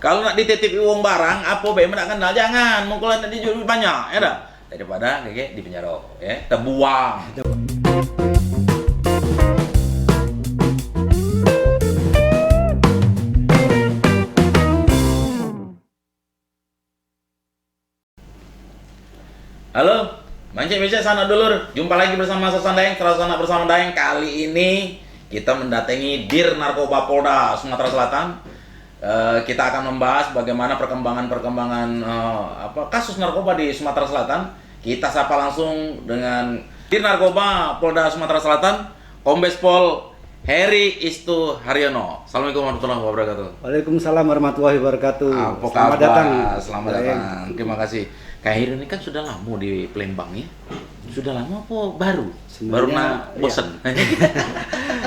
Kalau nak dititipi uang barang, apa be nak kenal jangan, mungkin nak dijual banyak, ya dah. Daripada kayak di penjara, ya, terbuang. Halo, Mancing Bisa sana dulur. Jumpa lagi bersama Sasan Daeng, Terasana bersama Daeng. Kali ini kita mendatangi Dir Narkoba Polda Sumatera Selatan. Kita akan membahas bagaimana perkembangan kasus narkoba di Sumatera Selatan. Kita sapa langsung dengan Dir Narkoba Polda Sumatera Selatan, Kombes Pol Heri Istu Haryono. Assalamualaikum warahmatullahi wabarakatuh. Waalaikumsalam warahmatullahi wabarakatuh. Selamat datang. Selamat datang. Terima kasih. Kak Heri ini kan sudah lama di Palembang ya? Sudah lama apa baru? Sebenarnya, baru bosen? Iya.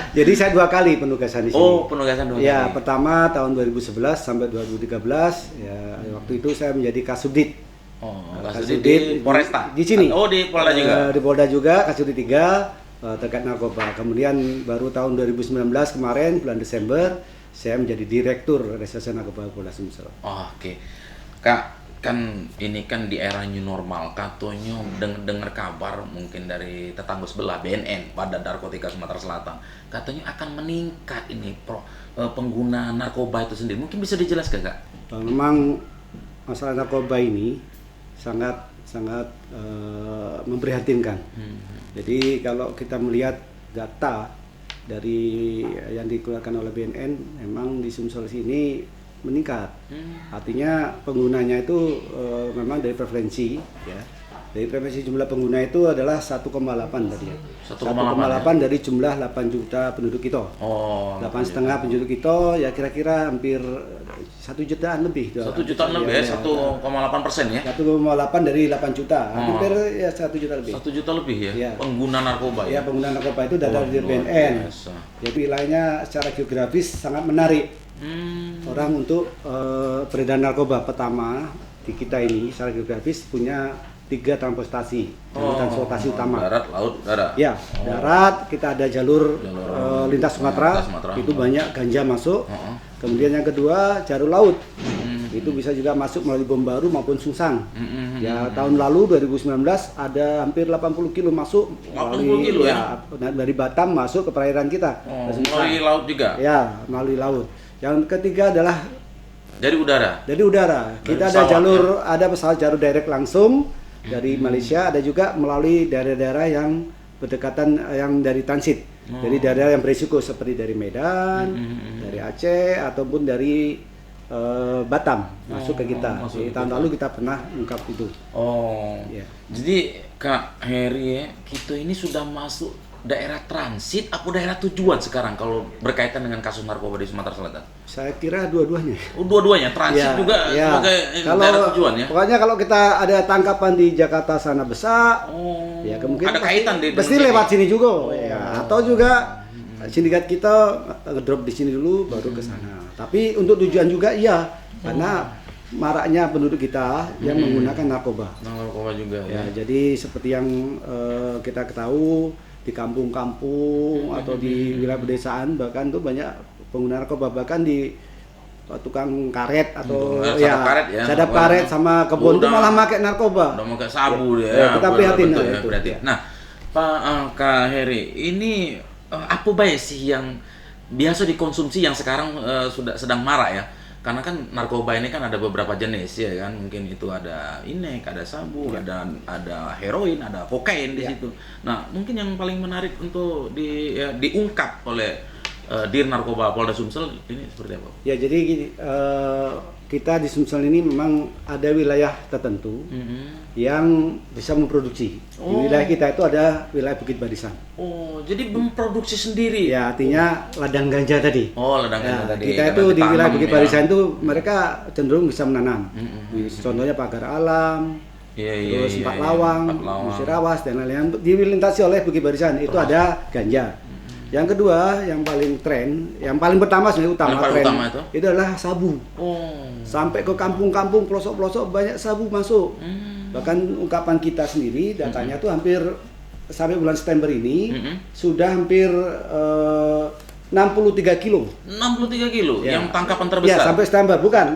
Jadi saya 2 kali penugasan di sini. Oh, penugasan 2 kali. Ya, pertama tahun 2011 sampai 2013. Ya, waktu itu saya menjadi Kasubdit. Oh, Kasubdit di Polresta? Di sini. Oh, di Polda juga? Di Polda juga, Kasubdit 3 terkait narkoba. Kemudian baru tahun 2019 kemarin, bulan Desember, saya menjadi Direktur Reserse Narkoba Polda Sumsel. Oh, oke. Kak, kan ini kan di era new normal, katanya dengar kabar mungkin dari tetangga sebelah BNN, Badan Narkotika Sumatera Selatan, katanya akan meningkat ini pengguna narkoba itu sendiri. Mungkin bisa dijelaskan, Kak? Memang masalah narkoba ini sangat memprihatinkan. Jadi kalau kita melihat data dari yang dikeluarkan oleh BNN, memang di Sumsel sini meningkat. Artinya penggunanya itu memang dari preferensi, ya. Dari preferensi jumlah pengguna itu adalah 1,8 tadi ya. 1,8 dari jumlah 8 juta penduduk kita. Oh. 8,5 penduduk kita ya kira-kira hampir 1 jutaan lebih. 1 jutaan lebih ya, 1,8% ya. 1,8 dari 8 juta, hampir ya 1 juta lebih. 1 juta lebih ya, ya. Pengguna narkoba ya? Ya, pengguna narkoba itu data dari BNN. Jadi wilayahnya secara geografis sangat menarik. Orang untuk beredar narkoba. Pertama di kita ini secara geografis punya 3 transportasi utama. Darat, laut, udara. Ya, darat kita ada jalur lintas Sumatera, itu banyak ganja masuk. Kemudian yang kedua jalur laut, itu bisa juga masuk melalui Bom Baru maupun Sungsang. Ya, tahun lalu 2019 ada hampir 80 kilo masuk 80 kilo ya? Dari Batam masuk ke perairan kita. Melalui laut juga? Ya, melalui laut. Yang ketiga adalah dari udara. Dari udara. Kita ada jalur, ada pesawat jalur direct langsung dari Malaysia, ada juga melalui daerah-daerah yang berdekatan yang dari transit. Jadi daerah yang berisiko seperti dari Medan, dari Aceh ataupun dari Batam masuk ke kita. Di tahun lalu kita pernah ungkap itu. Oh. Ya. Jadi Kak Heri ya, kita ini sudah masuk daerah transit apa daerah tujuan sekarang kalau berkaitan dengan kasus narkoba di Sumatera Selatan? Saya kira dua-duanya. Oh, dua-duanya transit Ya, juga ya. sebagai daerah tujuan ya. Pokoknya kalau kita ada tangkapan di Jakarta sana besar, ya kemungkinan ada kaitan pasti lewat sini juga. Ya. Atau juga sindikat kita drop di sini dulu baru ke sana. Tapi untuk tujuan juga iya, karena maraknya penduduk kita yang menggunakan narkoba. Narkoba juga ya. Jadi seperti yang kita ketahui di kampung-kampung atau di wilayah pedesaan bahkan tuh banyak pengguna narkoba, bahkan di tukang karet atau sadap karet sama kebun itu malah pakai narkoba. Udah pakai sabu ya. dia. Kita prihatin ya, itu. Berarti. Nah, Pak Kak Heri, ini apa baik sih yang biasa dikonsumsi yang sekarang sedang marak ya? Karena kan narkoba ini kan ada beberapa jenis ya kan, mungkin itu ada inek, ada sabu, ada heroin, ada kokain di situ. Nah, mungkin yang paling menarik untuk diungkap oleh Dir Narkoba Polda Sumsel ini seperti apa? Ya, jadi gini, kita di Sumsel ini memang ada wilayah tertentu yang bisa memproduksi. Di wilayah kita itu ada wilayah Bukit Barisan. Oh, jadi memproduksi sendiri? Ya, artinya ladang ganja tadi. Oh, ladang ganja tadi. Kita itu di wilayah Bukit Barisan itu mereka cenderung bisa menanam. Contohnya pagar alam, terus Empat Lawang, Musirawas dan lain-lain. Dilintasi oleh Bukit Barisan itu ada ganja. Yang kedua, yang paling tren, yang paling pertama sebenarnya utama itu adalah sabu. Sampai ke kampung-kampung, pelosok-pelosok banyak sabu masuk. Bahkan ungkapan kita sendiri, datanya tuh hampir sampai bulan September ini sudah hampir 63 kilo. 63 kilo Ya. yang tangkapan Ya, terbesar. sampai September bukan.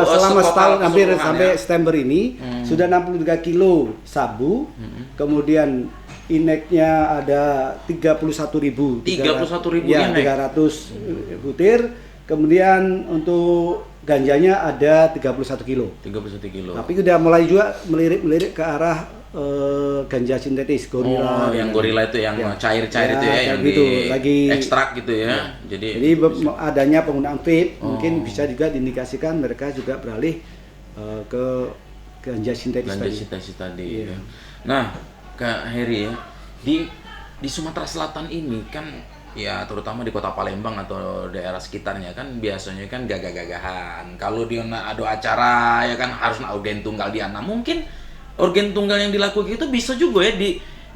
Selama setahun hampir sampai September ini sudah 63 kilo sabu. Kemudian ineknya ada 31.000. 31.000 ya, inek. 300 butir. Kemudian untuk ganjanya ada 31 kilo. 31 kilo. Tapi sudah mulai juga melirik ke arah ganja sintetis, gorila. Yang gorila itu yang Ya. cair-cair Ya, itu ya, kayak yang gitu. di Lagi ekstrak gitu ya. Jadi adanya penggunaan vape mungkin bisa juga diindikasikan mereka juga beralih ke ganja sintetis ganja tadi. sintetis tadi. Iya. Ya. Nah, Kak Heri ya, di Sumatera Selatan ini kan ya terutama di Kota Palembang atau daerah sekitarnya kan biasanya kan gagah-gagahan. Kalau dia ada acara ya kan harus organ tunggal di anak. Mungkin organ tunggal yang dilakukan itu bisa juga ya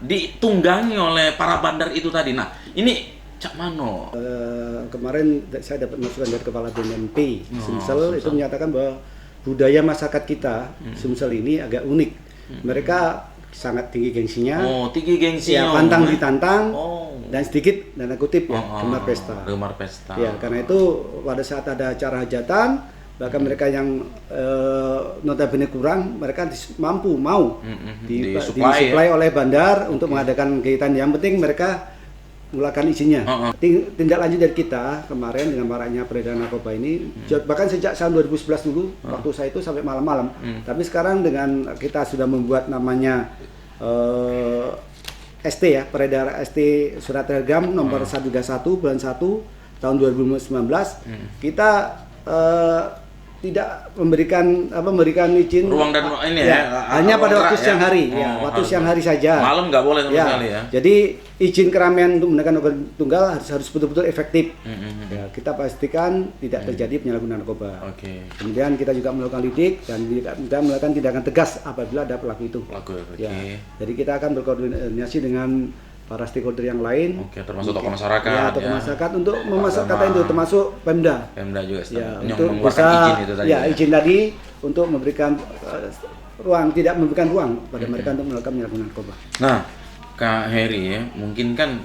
ditunggangi oleh para bandar itu tadi. Nah, ini Cak Mano. Kemarin saya dapat masukan dari Kepala BNP Sumsel itu menyatakan bahwa budaya masyarakat kita Sumsel ini agak unik. Mereka sangat tinggi gengsinya. Tinggi gengsinya. Ya, pantang ditantang. Dan sedikit tanda kutip ya, gemar pesta. Gemar pesta. Ya, karena itu pada saat ada acara hajatan, bahkan mereka yang notabene kurang, mereka mau disuplai oleh bandar untuk mengadakan kegiatan. Yang penting mereka mulakan izinnya. Tindak lanjut dari kita kemarin dengan maraknya peredaran narkoba ini, bahkan sejak tahun 2011 dulu, waktu saya itu sampai malam-malam. Tapi sekarang dengan kita sudah membuat namanya ST ya, peredaran ST Surat Telegram nomor 131 bulan 1 tahun 2019, kita tidak memberikan izin ruang dan ini ya, hanya pada waktu siang hari waktu siang hari saja. Malam nggak boleh sama sekali ya. Jadi izin keramaian untuk menggunakan organ tunggal harus betul-betul efektif. Ya, kita pastikan tidak terjadi penyalahgunaan narkoba. Kemudian kita juga melakukan lidik dan kita melakukan tindakan tegas apabila ada pelaku itu. Ya, jadi kita akan berkoordinasi dengan para stakeholder yang lain, termasuk tokoh masyarakat, ya, tokoh masyarakat untuk memasarkan itu, termasuk Pemda. Pemda juga ya, untuk bisa, izin itu tadi. Ya, izin tadi untuk memberikan tidak memberikan ruang pada mereka untuk melakukan penyalahgunaan narkoba. Nah, Kak Heri ya, mungkin kan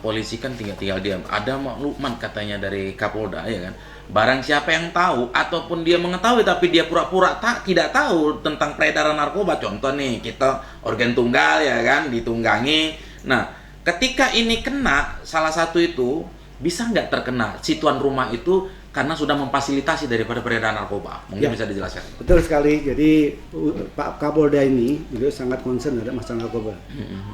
polisi kan tinggal diam. Ada maklumat katanya dari Kapolda ya kan. Barang siapa yang tahu ataupun dia mengetahui tapi dia pura-pura tidak tahu tentang peredaran narkoba. Contoh nih, kita organ tunggal ya kan, ditunggangi. Nah, ketika ini kena salah satu itu, bisa nggak terkena si tuan rumah itu karena sudah memfasilitasi daripada peredaran narkoba? Mungkin bisa dijelaskan. Betul sekali. Jadi Pak Kapolda ini beliau sangat concern terhadap masalah narkoba.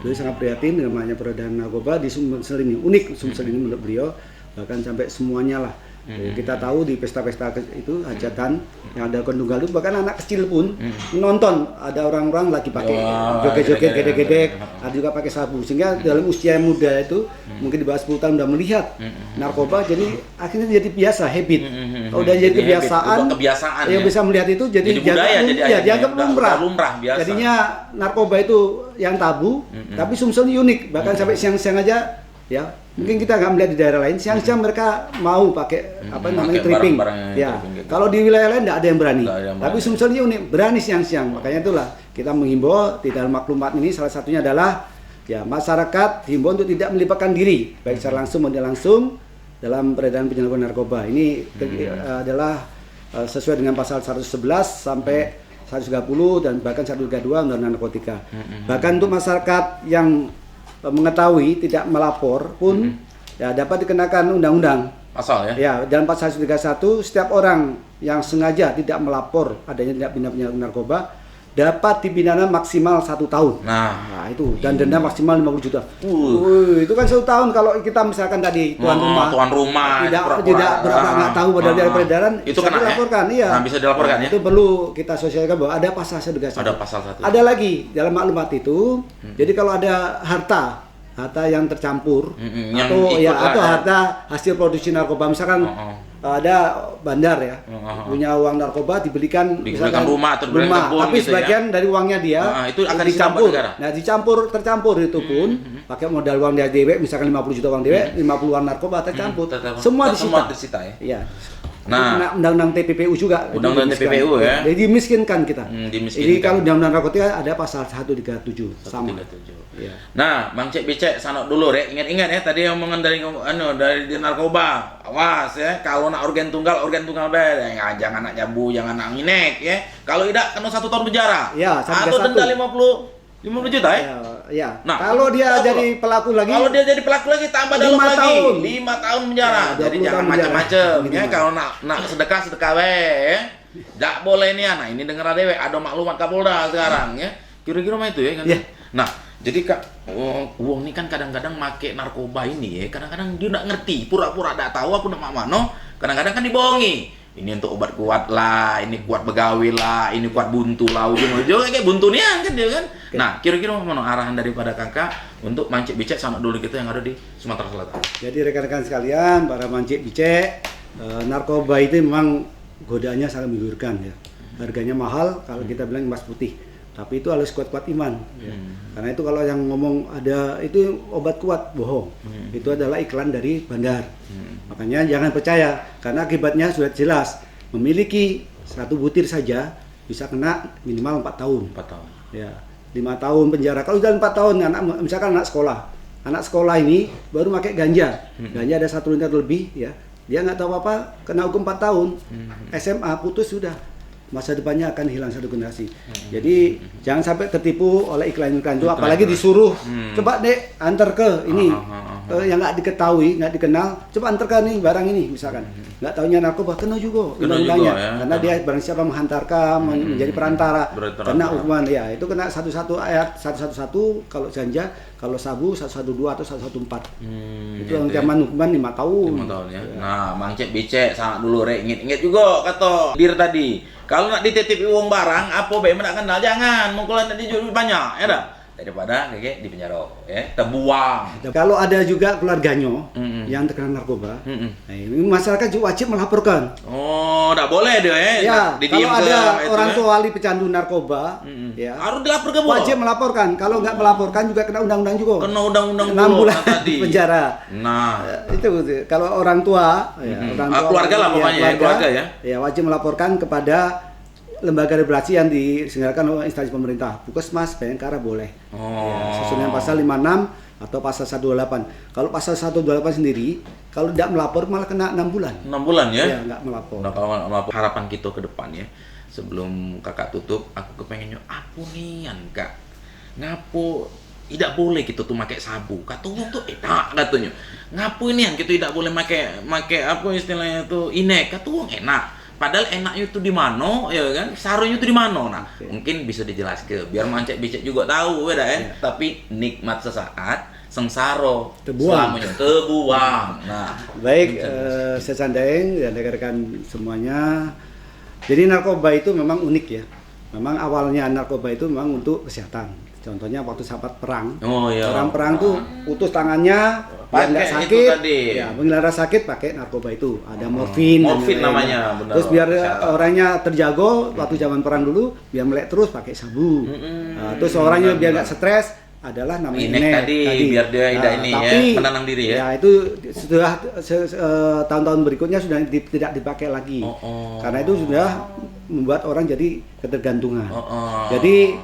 Beliau sangat prihatin dengan banyak peredaran narkoba di Sumsel ini. Unik Sumsel ini menurut beliau, bahkan sampai semuanya lah. Kita tahu di pesta-pesta itu hajatan yang ada organ tunggal itu, bahkan anak kecil pun menonton, ada orang-orang lagi pakai joget-joget, gedek-gedek, ada juga pakai sabu, sehingga dalam usia muda itu mungkin di bawah 10 tahun udah melihat narkoba, jadi akhirnya jadi biasa, habit. Kalau udah jadi kebiasaan yang bisa melihat itu jadi budaya, dianggap lumrah biasa. Jadinya narkoba itu yang tabu, tapi Sumsel unik, bahkan sampai siang-siang aja ya. Mungkin kita nggak melihat di daerah lain, siang-siang mereka mau pakai tripping. Ya, gitu. Kalau di wilayah lain nggak ada yang berani. Tapi Sumsel ini unik, berani siang-siang. Makanya itulah kita menghimbau di dalam maklumat ini, salah satunya adalah ya masyarakat dihimbau untuk tidak melibatkan diri baik secara langsung maupun tidak langsung dalam peredaran penyalahgunaan narkoba. Ini adalah sesuai dengan pasal 111 sampai 130 dan bahkan 132 Undang-Undang Narkotika. Bahkan untuk masyarakat yang mengetahui tidak melapor pun ya dapat dikenakan undang-undang pasal ya. Ya, dalam pasal 131 setiap orang yang sengaja tidak melapor adanya tindak pidana penyalahgunaan narkoba dapat dipidana maksimal 1 tahun. Nah itu dan denda maksimal 50 juta. Itu kan 1 tahun kalau kita misalkan tadi tuan rumah tidak nggak tahu padahal dari peredaran itu kena dilaporkan. Iya. Nah, bisa dilaporkan ya. Itu perlu kita sosialisasikan bahwa ada pasal 131. Ada pasal 1. Ada lagi dalam maklumat itu. Jadi kalau ada harta yang tercampur atau harta hasil produksi narkoba, misalkan ada bandar ya punya uang narkoba dibelikan rumah atau kebun, tapi gitu sebagian dari uangnya dia itu akan dicampur. Nah, tercampur itu pun pakai modal uang dia dewek, misalkan 50 juta uang dewek, 50 uang narkoba tercampur. Semua disita ya. Iya. Nah, kena undang-undang TPPU juga. Undang-undang TPPU ya. Jadi dimiskinkan kita. Dimiskinkan. Jadi kalau undang-undang narkotika ada pasal 137 sama. 137. Ya. Nah, Bang Cek Bicek sanok dulu ya. Ingat-ingat ya tadi yang omongan dari di narkoba. Awas ya, kalau nak organ tunggal be. Ya, jangan nak jambu, jangan nak nginek ya. Kalau tidak kena 1 tahun penjara. Ya, atau denda 50 juta ya. Ya. Nah, kalau dia jadi pelaku lagi, kalau dia jadi pelaku lagi tambah dalam 5 lagi. tahun. 5 tahun penjara. Ya, Jadi 20 jangan tahun macam-macam penjara. ya. Kalau nak sedekah we ya. Nggak boleh nih anak. Ini dengar dewe ada maklumat Kapolda sekarang ya. Kira-kira mah itu ya kan. Ya. Nah, jadi uang ini kan kadang-kadang make narkoba ini ya. Kadang-kadang dia nggak ngerti, pura-pura nggak tahu aku nak mano. Kadang-kadang kan dibohongi. Ini untuk obat kuat lah, ini kuat begawi lah, ini kuat buntu lah, ujung-ujung kayak buntu nih kan dia kan. Oke. Nah, kira-kira mana arahan daripada kakak untuk mancik bicek sama dulu kita yang ada di Sumatera Selatan. Jadi rekan-rekan sekalian, para mancik bicek, narkoba itu memang godaannya sangat menggiurkan ya. Harganya mahal kalau kita bilang emas putih. Tapi itu harus kuat-kuat iman. Ya. Karena itu kalau yang ngomong ada itu obat kuat, bohong. Itu adalah iklan dari bandar. Makanya jangan percaya, karena akibatnya sudah jelas. Memiliki 1 butir saja bisa kena minimal 4 tahun. 4 tahun. Ya, 5 tahun penjara. Kalau sudah 4 tahun, misalkan anak sekolah. Anak sekolah ini baru pakai ganja. Ganja ada 1 liter lebih ya. Dia nggak tahu apa, kena hukum 4 tahun. SMA putus sudah. Masa depannya akan hilang 1 generasi. Jadi jangan sampai tertipu oleh iklan-iklan itu, apalagi disuruh coba dek antar ke ini yang nggak diketahui, nggak dikenal, coba antar ke nih barang ini misalkan. Nggak tahunya narkoba kena juga undang-undangnya, ya, karena dia barang siapa menghantarkan menjadi perantara, kena hukuman ya. Itu kena 111 ayat 111 kalau ganja, kalau sabu 112 atau 114. Itu yang zaman hukuman 5 tahun. 5 tahun ya. Nah, Bang Cek Bicek sangat dulu rek inget-inget juga kata dir tadi. Kalau nak dititipi uang barang, apa bae nak kenal jangan, mungkin nak dijual banyak, ya dah. Daripada kayak di penjara, ya, terbuang. Kalau ada juga keluarganya yang terkena narkoba, nah, ini masyarakat juga wajib melaporkan. Oh, tak boleh dia ya. Ya, Didiam kalau ada itu, orang ya. tua wali pecandu narkoba, ya Harus dilapor ke bawah. wajib melaporkan. Kalau nggak melaporkan juga kena undang-undang juga. Kena undang-undang 6 dulu, bulan tadi. penjara. Nah, Itu kalau orang tua, ya, orang tua keluarga lah pokoknya ya, keluarga ya. Ya wajib melaporkan kepada lembaga regulasi yang diselenggarakan oleh instansi pemerintah. Puskesmas, Bayangkara boleh. Ya, sesuai dengan pasal 56 atau pasal 128. Kalau pasal 128 sendiri, kalau tidak melapor malah kena 6 bulan. 6 bulan ya. Ya, nggak melapor. Nah, kalau melapor, harapan kita ke depan ya. Sebelum kakak tutup, aku kepengennya apa nih kak? Ngapu tidak boleh kita tuh pakai sabu. Katanya tuh enak katanya. Ngapu ini kita tidak boleh pakai apa istilahnya tuh inek. Katanya enak. Padahal enaknya itu di mana, ya kan? Sarunya itu di mana? Nah, mungkin bisa dijelaskan biar Mancek Bicek juga tahu, ya. Tapi nikmat sesaat, sengsara selamanya terbuang. Nah, baik, saya Sandaeng dan rekan-rekan semuanya. Jadi narkoba itu memang unik ya. Memang awalnya narkoba itu memang untuk kesehatan. Contohnya waktu sahabat perang, orang perang tuh putus tangannya, biar nggak sakit, ya menghilangkan sakit pakai narkoba itu. Ada morfin namanya. Benar. Terus biar orangnya terjago waktu zaman perang dulu, biar melek terus pakai sabu. Terus orangnya biar nggak stres adalah namanya inek tadi, biar dia tidak ini tapi, ya, menenang diri ya. Ya itu setelah tahun-tahun berikutnya sudah tidak dipakai lagi, karena itu sudah membuat orang jadi ketergantungan. Jadi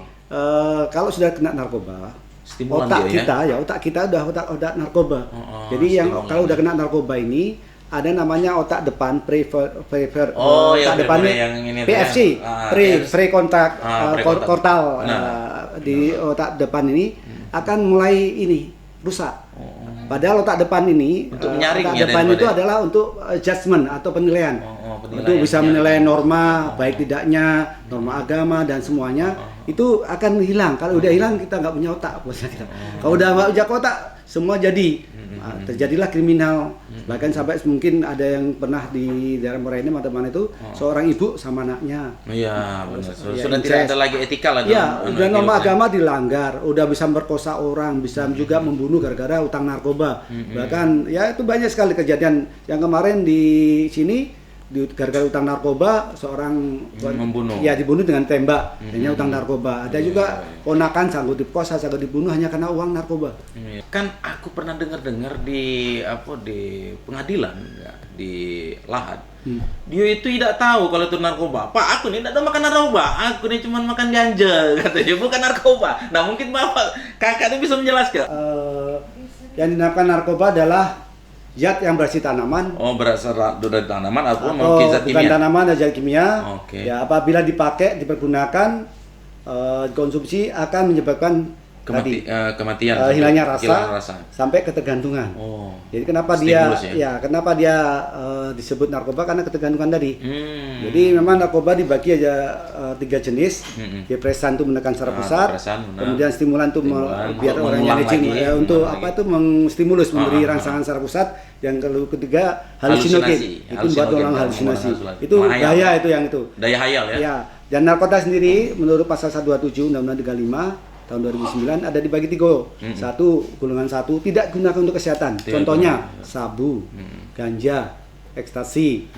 kalau sudah kena narkoba, otak kita udah otak narkoba. Jadi yang kalau udah kena narkoba ini ada namanya otak depan otak depan ini PFC, pre kontak kortal. Di otak depan ini akan mulai ini rusak. Padahal otak depan ini, untuk menyaring otak depan itu adalah untuk judgement atau penilaian. Untuk bisa menilai norma, baik tidaknya, norma agama dan semuanya itu akan hilang. Kalau udah hilang kita nggak punya otak. Kalau udah nggak punya otak, semua jadi. Terjadilah kriminal. Bahkan sampai mungkin ada yang pernah di daerah Moraine teman-teman itu seorang ibu sama anaknya. Iya, benar. Sudah tidak ada lagi etika lagi. Iya, udah norma agama dilanggar, udah bisa merkosa orang, bisa juga membunuh gara-gara utang narkoba. Bahkan ya itu banyak sekali kejadian yang kemarin di sini gara-gara utang narkoba seorang membunuh. Ya dibunuh dengan tembak, hanya utang narkoba. Ada juga ponakan sanggup diperkosa, sanggup dibunuh hanya karena uang narkoba. Kan aku pernah dengar di pengadilan ya, di Lahad. Dia itu tidak tahu kalau itu narkoba. Pak, aku ini tidak tahu makan narkoba. Aku ini cuma makan ganja, katanya, bukan narkoba. Nah, mungkin kakak ini bisa menjelaskan. Yang dinamakan narkoba adalah zat yang berasal tanaman. Oh, berasal dari tanaman atau zat bukan kimia? tanaman, ada zat kimia. Oke. Ya, apabila dipakai, dipergunakan, dikonsumsi akan menyebabkan kematian, hilangnya rasa sampai ketergantungan. Oh. Jadi kenapa Stimulus, kenapa dia disebut narkoba karena ketergantungan tadi. Jadi memang narkoba dibagi aja 3 jenis. Depresan itu menekan secara pusat, kemudian stimulan itu biar orangnya ngecing untuk mengstimulus, memberi rangsangan secara pusat. Yang ketiga halusinogen, itu buat orang halusinasi. Itu daya itu yang itu. Daya hayal ya. Ya, dan narkotika sendiri menurut pasal 127 Undang-Undang 35 tahun 2009 ada dibagi 3. Satu, golongan 1 tidak digunakan untuk kesehatan. Contohnya sabu, ganja, ekstasi.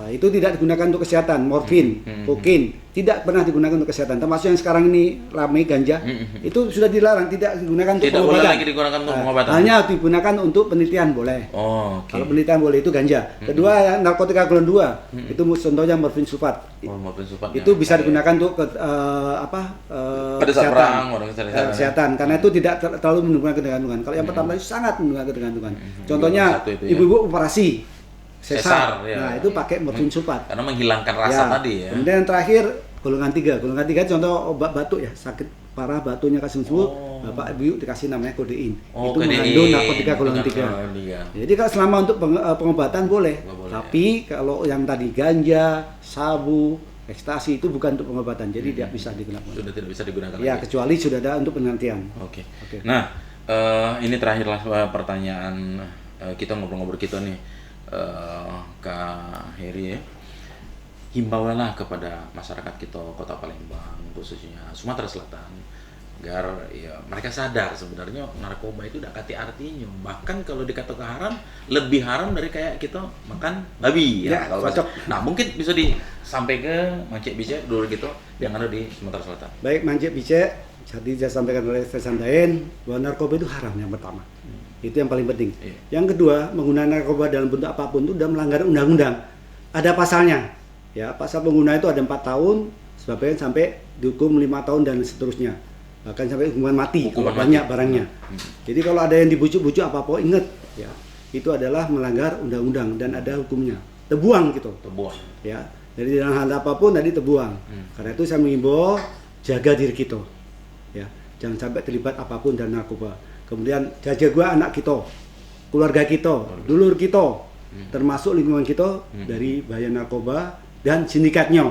Itu tidak digunakan untuk kesehatan. Morfin, kokain tidak pernah digunakan untuk kesehatan. Termasuk yang sekarang ini ramai ganja, itu sudah dilarang, tidak digunakan untuk pengobatan. Tidak boleh lagi digunakan untuk pengobatan. Hanya digunakan untuk penelitian boleh. Oh, okay. Kalau penelitian boleh itu ganja. Kedua, narkotika golongan 2. Itu contohnya morfin sulfat. Morfin sulfat. Itu bisa digunakan untuk pada saat perang, kesehatan. Karena itu tidak terlalu menimbulkan ketergantungan. Kalau yang pertama itu sangat menimbulkan ketergantungan. Contohnya ibu-ibu operasi sesar. Nah, itu pakai morfin sulfat. Karena menghilangkan rasa tadi ya. Kemudian yang terakhir golongan 3. Golongan 3 contoh obat batuk ya, sakit parah batuknya kasih sembuh, bapak ibu dikasih namanya kodein. Itu mengandung narkotika golongan 3. Jadi kalau selama untuk pengobatan boleh. Tapi kalau yang tadi ganja, sabu, ekstasi itu bukan untuk pengobatan, jadi tidak bisa digunakan. Sudah tidak bisa digunakan ya, lagi. kecuali sudah ada untuk penelitian. Oke. Nah, ini terakhirlah pertanyaan kita ngobrol-ngobrol kita nih, Kak Heri ya. Himbauanlah kepada masyarakat kita Kota Palembang, khususnya Sumatera Selatan, agar ya mereka sadar sebenarnya narkoba itu udah kati artinya. Bahkan kalau dikatakan haram, lebih haram dari kayak kita makan babi ya. Kalau nah, mungkin bisa disampaikan Mancik Bice dulu gitu yang ada di Sumatera Selatan. Baik, Mancik Bice, jadi saya sampaikan oleh Stefan Daen bahwa narkoba itu haram yang pertama. Itu yang paling penting. Yang kedua, menggunakan narkoba dalam bentuk apapun itu sudah melanggar undang-undang. Ada pasalnya. Ya, pasal pengguna itu ada 4 tahun, sebabnya sampai dihukum 5 tahun dan seterusnya. Bahkan sampai hukuman mati kalau banyak barangnya. Jadi kalau ada yang dibujuk-bujuk apa-apa, ingat ya, itu adalah melanggar undang-undang dan ada hukumnya. Terbuang gitu. Terbuang. Ya. Jadi dalam hal apapun tadi terbuang. Karena itu saya mengimbau jaga diri kita. Ya, jangan sampai terlibat apapun dalam narkoba. Kemudian jaga anak kita, keluarga kita, dulur kita, termasuk lingkungan kita dari bahaya narkoba dan sindikatnya.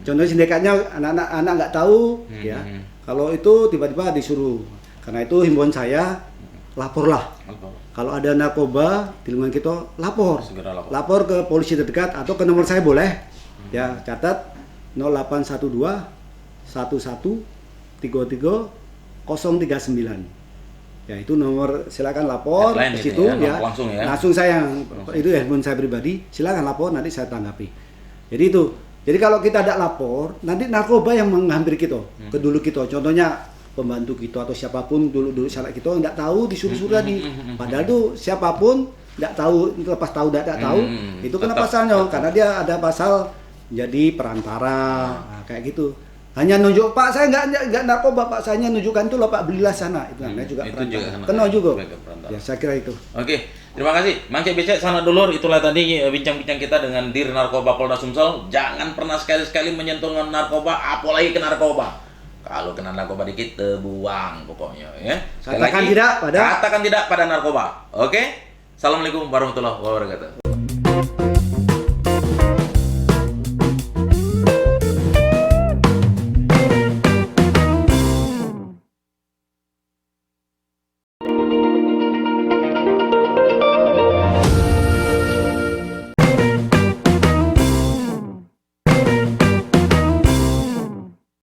Contohnya sindikatnya anak-anak nggak tahu ya. Kalau itu tiba-tiba disuruh. Karena itu himbauan saya, laporlah. Kalau ada narkoba di lingkungan kita, lapor. Lapor ke polisi terdekat atau ke nomor saya boleh. Ya, catat 0812 11 33 039. Ya, itu nomor, silakan lapor ke situ ya. Langsung saya itu ya, handphone saya pribadi, silakan lapor, nanti saya tanggapi. Jadi itu. Jadi kalau kita tidak lapor, nanti narkoba yang menghampiri kita, ke dulu kita. Contohnya pembantu kita atau siapapun dulu salah kita nggak tahu disuruh-suruh tadi. Padahal tuh siapapun nggak tahu, lepas tahu tidak tahu, itu kena pasalnya. Karena dia ada pasal jadi perantara, kayak gitu. Hanya nunjuk, Pak saya nggak narkoba, Pak saya nunjukkan tuh loh Pak, belilah sana. Itu namanya juga perantara. Kena juga. Ya, saya kira itu. Oke, terima kasih. Mancik Bice, sana dulur, itulah tadi bincang-bincang kita dengan Dir Narkoba Polda Sumsel. Jangan pernah sekali-sekali menyentuh narkoba, apalagi ke narkoba. Kalau kena narkoba dikit, buang pokoknya ya. Katakan tidak pada narkoba. Oke? Assalamualaikum warahmatullahi wabarakatuh.